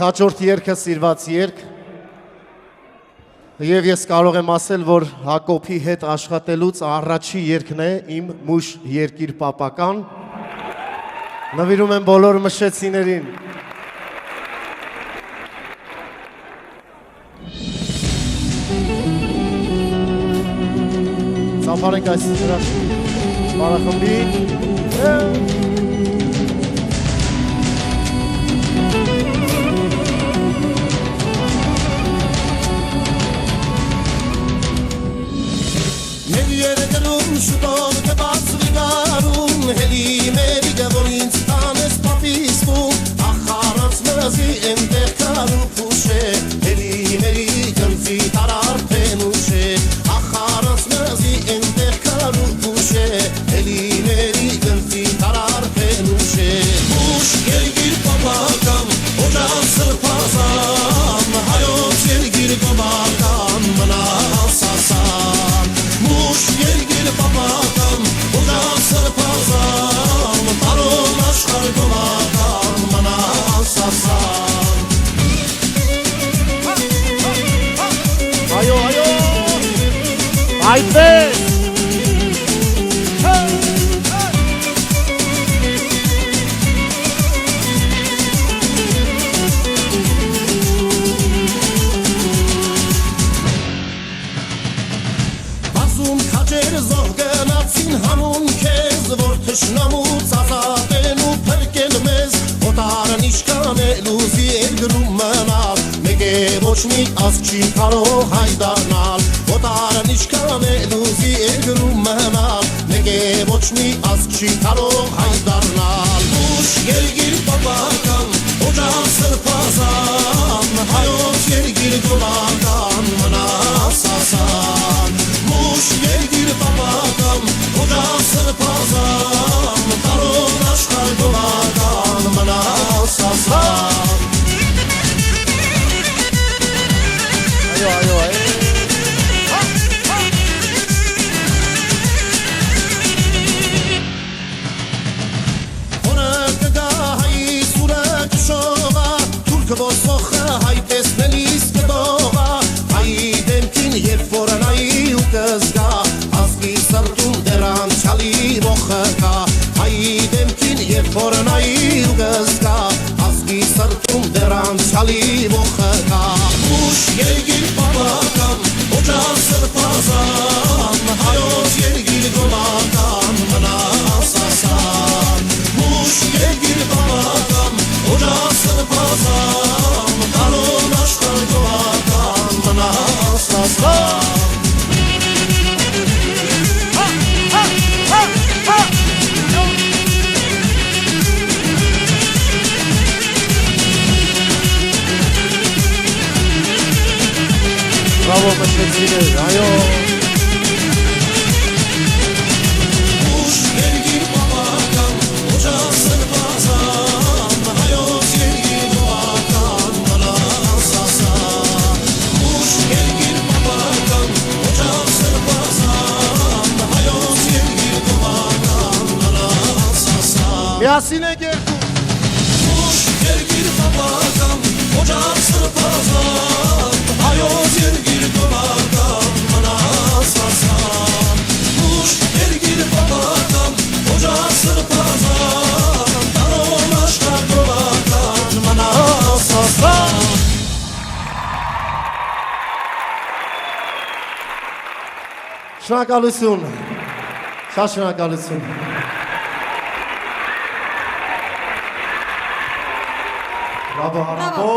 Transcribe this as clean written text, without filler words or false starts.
Հաջորդ երգը սիրված երգ եւ ես կարող եմ ասել, որ Հակոբի հետ աշխատելուց առաջի երգն է իմ մուշ երկիր պապական նվիրում եմ բոլոր մշեցիներին Ծափարենք այս բարախմբի Շուտով կբացվի գարուն, հելի մերի գվորինց տանես պապիսվում, ախարած մրազի էմտեղ կարու պուշ է, հելի մերի գնցի տարարդեն ուշ է, ախարած մրազի էմտեղ կարու պուշ է, հելի մերի գնցի տարարդեն ուշ է, ուշ երգիր պապական, օջան սրպազան, հայոց երգիր պապական, մնաս ասան, ուշ երգիր պապական, ուժան սրպազան, տարոն աշխար գովական, մնաս ասան Այո, այո, այդպես Հանուն քեզ, որ թշնամուց ազատեն ու փրկեն մեզ Օտարն իշկանելու զիերգրում մնալ Մեկ է ոչ մի ազգ չի կարող հայդանալ Օտարն իշկանելու զիերգրում մնալ Մեկ է ոչ մի ազգ չի կարող հայդանալ Ուշ երգիր պապական, օջան սրպազան Հայոց երգիր գովական, մնաս ասան Ուշ երգիր պապական, օջան սրպազան Տարոն աշխար գովական, մնաս ասան Այո, այո, այո Հոնը կգա հայի սուրը կշողա Թուրքը ոսոխը հայ տեսնելիս կդողա Հայի դեմքին երբ որնայի ու կզգա Ազգի սրտում դեր անցյալի ողը կա Հայի դեմքին երբ որնայի ու կզգա Ազգի սրտում դեր անցյալի ողը կա Ուշ երգիր պապական, օջան սրպազան Հայոց երգիր գովական, մնաս ասան Ուշ երգիր պապական, օջան սրպազան Տարոն աշխար գովական, մնաս ասան Bravo մշեցիներ, այո Ուշ երգիր պապական, օջան սրպազան Հայոց երգիր գովական, մնաս ասան Ուշ երգիր պապական, օջան սրպազան Հայոց երգիր գովական, մնաս ասան Միասին եք երկու Ուշ երգիր պապական, օջան սրպազան Հայոց երգիր գովական, մնաս ասան Ուշ երգիր պապական, օջան սրպազան Տարոն աշխար գովական, մնաս ասան Շնորհակալություն Շատ շնորհակալություն Bravo, bravo